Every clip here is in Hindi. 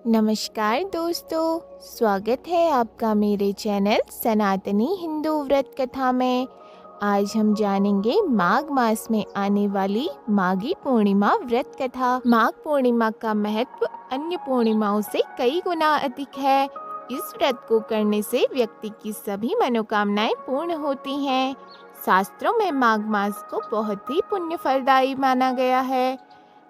नमस्कार दोस्तों, स्वागत है आपका मेरे चैनल सनातनी हिंदू व्रत कथा में। आज हम जानेंगे माघ मास में आने वाली माघी पूर्णिमा व्रत कथा। माघ पूर्णिमा का महत्व अन्य पूर्णिमाओं से कई गुना अधिक है। इस व्रत को करने से व्यक्ति की सभी मनोकामनाएं पूर्ण होती हैं। शास्त्रों में माघ मास को बहुत ही पुण्य फलदायी माना गया है।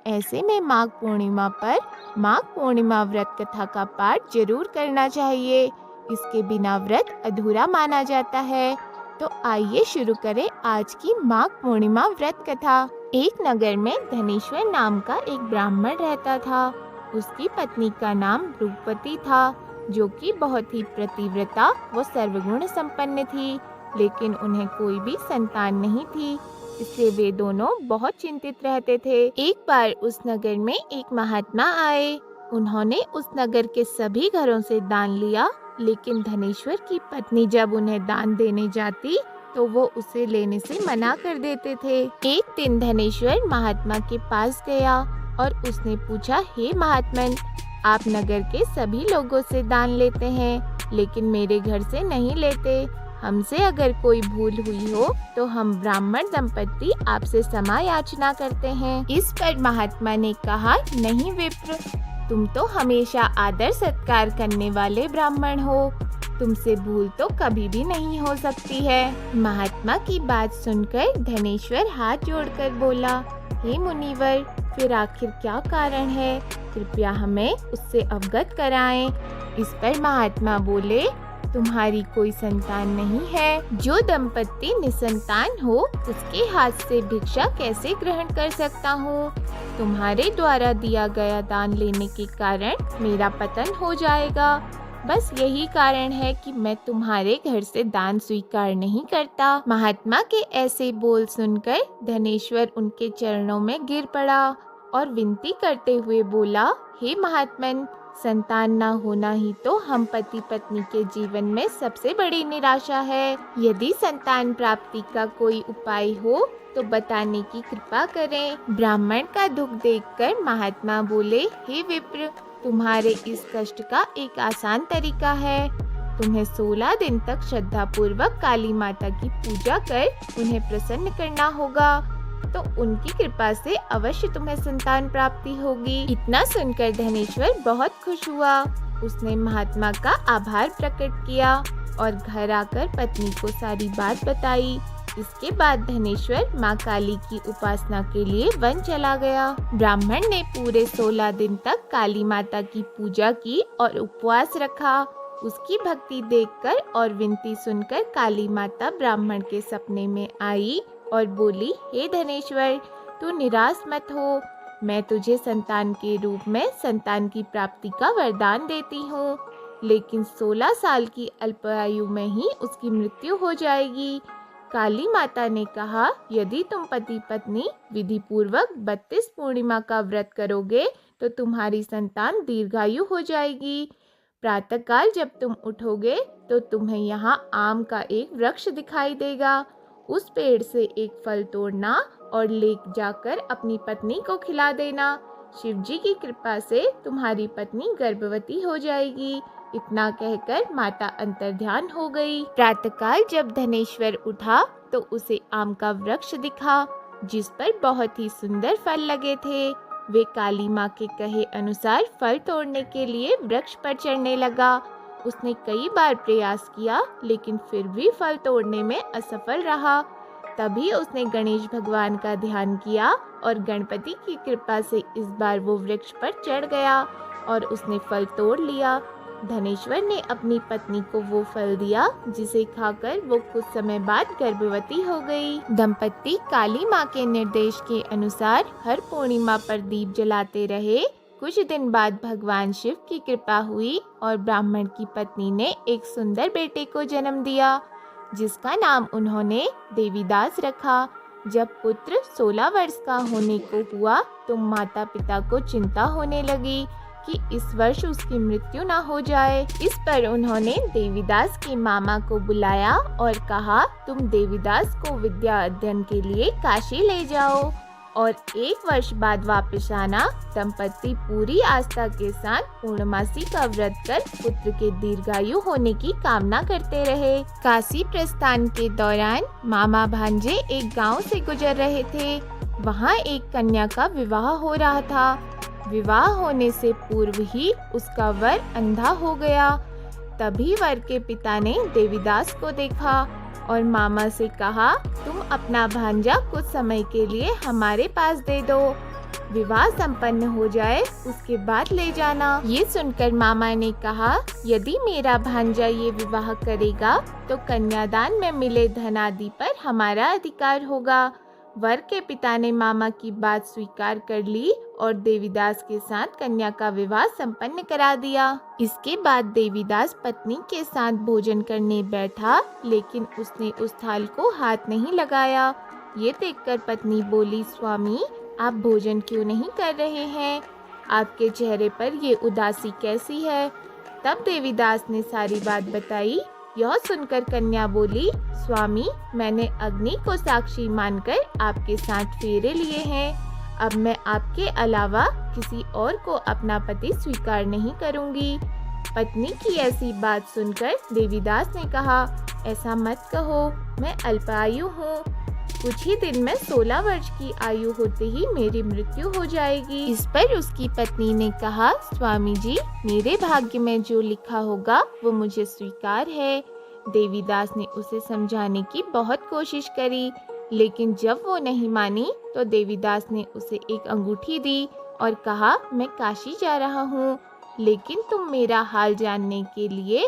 ऐसे में माघ पूर्णिमा पर माघ पूर्णिमा व्रत कथा का पाठ जरूर करना चाहिए। इसके बिना व्रत अधूरा माना जाता है। तो आइए शुरू करें आज की माघ पूर्णिमा व्रत कथा। एक नगर में धनेश्वर नाम का एक ब्राह्मण रहता था। उसकी पत्नी का नाम रूपवती था, जो कि बहुत ही पतिव्रता व सर्वगुण संपन्न थी, लेकिन उन्हें कोई भी संतान नहीं थी। इससे वे दोनों बहुत चिंतित रहते थे। एक बार उस नगर में एक महात्मा आए। उन्होंने उस नगर के सभी घरों से दान लिया, लेकिन धनेश्वर की पत्नी जब उन्हें दान देने जाती तो वो उसे लेने से मना कर देते थे। एक दिन धनेश्वर महात्मा के पास गया और उसने पूछा, हे महात्मन, आप नगर के सभी लोगों से दान लेते हैं, लेकिन मेरे घर से नहीं लेते। हमसे अगर कोई भूल हुई हो तो हम ब्राह्मण दंपत्ति आपसे क्षमा याचना करते हैं। इस पर महात्मा ने कहा, नहीं विप्र, तुम तो हमेशा आदर सत्कार करने वाले ब्राह्मण हो। तुमसे भूल तो कभी भी नहीं हो सकती है। महात्मा की बात सुनकर धनेश्वर हाथ जोड़कर बोला, हे मुनिवर, फिर आखिर क्या कारण है? कृपया हमें उससे अवगत कराएं। इस पर महात्मा बोले, तुम्हारी कोई संतान नहीं है। जो दंपत्ति निसंतान हो उसके हाथ से भिक्षा कैसे ग्रहण कर सकता हूँ? तुम्हारे द्वारा दिया गया दान लेने के कारण मेरा पतन हो जाएगा। बस यही कारण है कि मैं तुम्हारे घर से दान स्वीकार नहीं करता। महात्मा के ऐसे बोल सुनकर धनेश्वर उनके चरणों में गिर पड़ा और विनती करते हुए बोला, हे महात्मन, संतान न होना ही तो हम पति पत्नी के जीवन में सबसे बड़ी निराशा है। यदि संतान प्राप्ति का कोई उपाय हो तो बताने की कृपा करें। ब्राह्मण का दुख देखकर महात्मा बोले, हे विप्र, तुम्हारे इस कष्ट का एक आसान तरीका है। तुम्हें 16 दिन तक श्रद्धा पूर्वक काली माता की पूजा कर उन्हें प्रसन्न करना होगा, तो उनकी कृपा से अवश्य तुम्हें संतान प्राप्ति होगी। इतना सुनकर धनेश्वर बहुत खुश हुआ। उसने महात्मा का आभार प्रकट किया और घर आकर पत्नी को सारी बात बताई। इसके बाद धनेश्वर माँ काली की उपासना के लिए वन चला गया। ब्राह्मण ने पूरे 16 दिन तक काली माता की पूजा की और उपवास रखा। उसकी भक्ति देखकर और विनती सुनकर काली माता ब्राह्मण के सपने में आई और बोली, हे धनेश्वर, तू निराश मत हो। मैं तुझे संतान के रूप में संतान की प्राप्ति का वरदान देती हूँ, लेकिन 16 साल की अल्पायु में ही उसकी मृत्यु हो जाएगी। काली माता ने कहा, यदि तुम पति पत्नी विधि पूर्वक 32 पूर्णिमा का व्रत करोगे तो तुम्हारी संतान दीर्घायु हो जाएगी। प्रातःकाल जब तुम उठोगे तो तुम्हें यहाँ आम का एक वृक्ष दिखाई देगा। उस पेड़ से एक फल तोड़ना और ले जाकर अपनी पत्नी को खिला देना। शिवजी की कृपा से तुम्हारी पत्नी गर्भवती हो जाएगी। इतना कहकर माता अंतर्ध्यान हो गई। प्रातःकाल जब धनेश्वर उठा तो उसे आम का वृक्ष दिखा, जिस पर बहुत ही सुंदर फल लगे थे। वे काली माँ के कहे अनुसार फल तोड़ने के लिए वृक्ष पर चढ़ने लगा। उसने कई बार प्रयास किया, लेकिन फिर भी फल तोड़ने में असफल रहा। तभी उसने गणेश भगवान का ध्यान किया और गणपति की कृपा से इस बार वो वृक्ष पर चढ़ गया और उसने फल तोड़ लिया। धनेश्वर ने अपनी पत्नी को वो फल दिया, जिसे खाकर वो कुछ समय बाद गर्भवती हो गई। दंपत्ति काली माँ के निर्देश के अनुसार हर पूर्णिमा पर दीप जलाते रहे। कुछ दिन बाद भगवान शिव की कृपा हुई और ब्राह्मण की पत्नी ने एक सुंदर बेटे को जन्म दिया, जिसका नाम उन्होंने देवीदास रखा। जब पुत्र 16 वर्ष का होने को हुआ तो माता पिता को चिंता होने लगी कि इस वर्ष उसकी मृत्यु न हो जाए। इस पर उन्होंने देवीदास के मामा को बुलाया और कहा, तुम देवीदास को विद्या अध्ययन के लिए काशी ले जाओ और 1 वर्ष बाद वापस आना। दंपति पूरी आस्था के साथ पूर्णमासी का व्रत कर पुत्र के दीर्घायु होने की कामना करते रहे। काशी प्रस्थान के दौरान मामा भांजे एक गांव से गुजर रहे थे। वहां एक कन्या का विवाह हो रहा था। विवाह होने से पूर्व ही उसका वर अंधा हो गया। तभी वर के पिता ने देवीदास को देखा और मामा से कहा, तुम अपना भांजा कुछ समय के लिए हमारे पास दे दो। विवाह संपन्न हो जाए उसके बाद ले जाना। ये सुनकर मामा ने कहा, यदि मेरा भांजा ये विवाह करेगा तो कन्यादान में मिले धन आदि पर हमारा अधिकार होगा। वर के पिता ने मामा की बात स्वीकार कर ली और देवीदास के साथ कन्या का विवाह संपन्न करा दिया। इसके बाद देवीदास पत्नी के साथ भोजन करने बैठा, लेकिन उसने उस थाल को हाथ नहीं लगाया। ये देखकर पत्नी बोली, स्वामी आप भोजन क्यों नहीं कर रहे हैं? आपके चेहरे पर ये उदासी कैसी है? तब देवीदास ने सारी बात बताई। यह सुनकर कन्या बोली, स्वामी मैंने अग्नि को साक्षी मानकर आपके साथ फेरे लिए हैं। अब मैं आपके अलावा किसी और को अपना पति स्वीकार नहीं करूंगी। पत्नी की ऐसी बात सुनकर देवीदास ने कहा, ऐसा मत कहो, मैं अल्पायु हूँ। कुछ ही दिन में 16 वर्ष की आयु होते ही मेरी मृत्यु हो जाएगी। इस पर उसकी पत्नी ने कहा, स्वामी जी मेरे भाग्य में जो लिखा होगा वो मुझे स्वीकार है। देवीदास ने उसे समझाने की बहुत कोशिश करी, लेकिन जब वो नहीं मानी तो देवीदास ने उसे एक अंगूठी दी और कहा, मैं काशी जा रहा हूँ, लेकिन तुम मेरा हाल जानने के लिए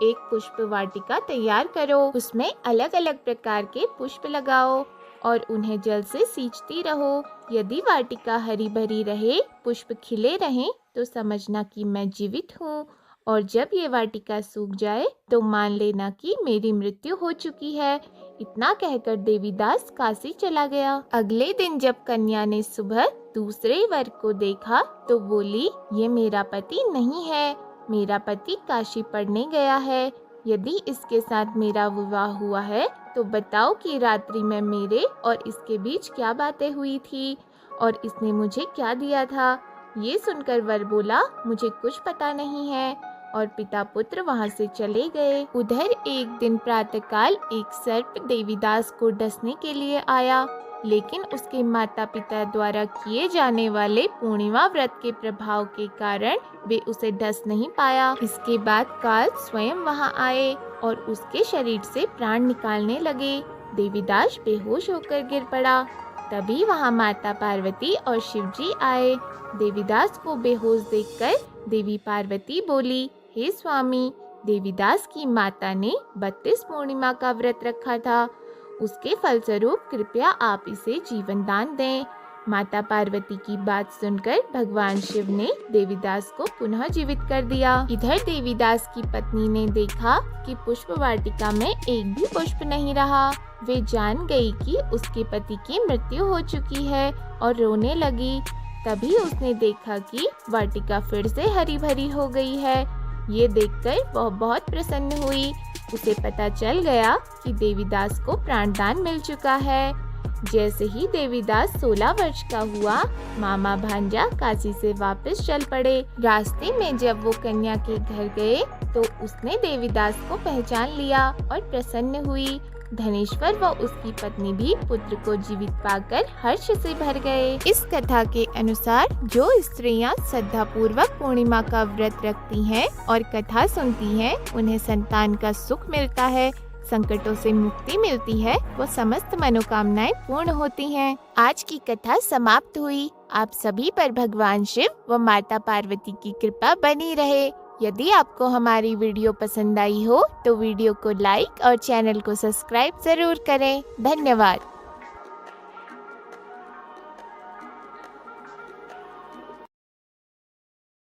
एक पुष्प वाटिका तैयार करो। उसमें अलग अलग प्रकार के पुष्प लगाओ और उन्हें जल से सींचती रहो। यदि वाटिका हरी भरी रहे, पुष्प खिले रहें, तो समझना कि मैं जीवित हूँ, और जब ये वाटिका सूख जाए तो मान लेना कि मेरी मृत्यु हो चुकी है। इतना कहकर देवीदास काशी चला गया। अगले दिन जब कन्या ने सुबह दूसरे वर को देखा तो बोली, ये मेरा पति नहीं है, मेरा पति काशी पढ़ने गया है। यदि इसके साथ मेरा विवाह हुआ है तो बताओ कि रात्रि में मेरे और इसके बीच क्या बातें हुई थी और इसने मुझे क्या दिया था। ये सुनकर वर बोला, मुझे कुछ पता नहीं है, और पिता पुत्र वहां से चले गए। उधर एक दिन प्रातःकाल एक सर्प देवीदास को डसने के लिए आया, लेकिन उसके माता पिता द्वारा किए जाने वाले पूर्णिमा व्रत के प्रभाव के कारण वे उसे डस नहीं पाया। इसके बाद काल स्वयं वहां आए और उसके शरीर से प्राण निकालने लगे। देवीदास बेहोश होकर गिर पड़ा। तभी वहां माता पार्वती और शिवजी आए। देवीदास को बेहोश देखकर देवी पार्वती बोली, हे स्वामी, देवीदास की माता ने 32 पूर्णिमा का व्रत रखा था, उसके फलस्वरूप कृपया आप इसे जीवन दान दें। माता पार्वती की बात सुनकर भगवान शिव ने देवीदास को पुनः जीवित कर दिया। इधर देवीदास की पत्नी ने देखा कि पुष्प वाटिका में एक भी पुष्प नहीं रहा। वे जान गई कि उसके पति की मृत्यु हो चुकी है और रोने लगी। तभी उसने देखा कि वाटिका फिर से हरी भरी हो गई है। ये देखकर वह बहुत प्रसन्न हुई। उसे पता चल गया कि देवीदास को प्राणदान मिल चुका है। जैसे ही देवीदास 16 वर्ष का हुआ, मामा भांजा काशी से वापस चल पड़े। रास्ते में जब वो कन्या के घर गए तो उसने देवीदास को पहचान लिया और प्रसन्न हुई। धनेश्वर व उसकी पत्नी भी पुत्र को जीवित पाकर हर्ष से भर गए। इस कथा के अनुसार जो स्त्रियां श्रद्धा पूर्वक पूर्णिमा का व्रत रखती हैं और कथा सुनती हैं, उन्हें संतान का सुख मिलता है, संकटों से मुक्ति मिलती है, वो समस्त मनोकामनाएं पूर्ण होती हैं। आज की कथा समाप्त हुई। आप सभी पर भगवान शिव व माता पार्वती की कृपा बनी रहे। यदि आपको हमारी वीडियो पसंद आई हो तो वीडियो को लाइक और चैनल को सब्सक्राइब जरूर करें। धन्यवाद।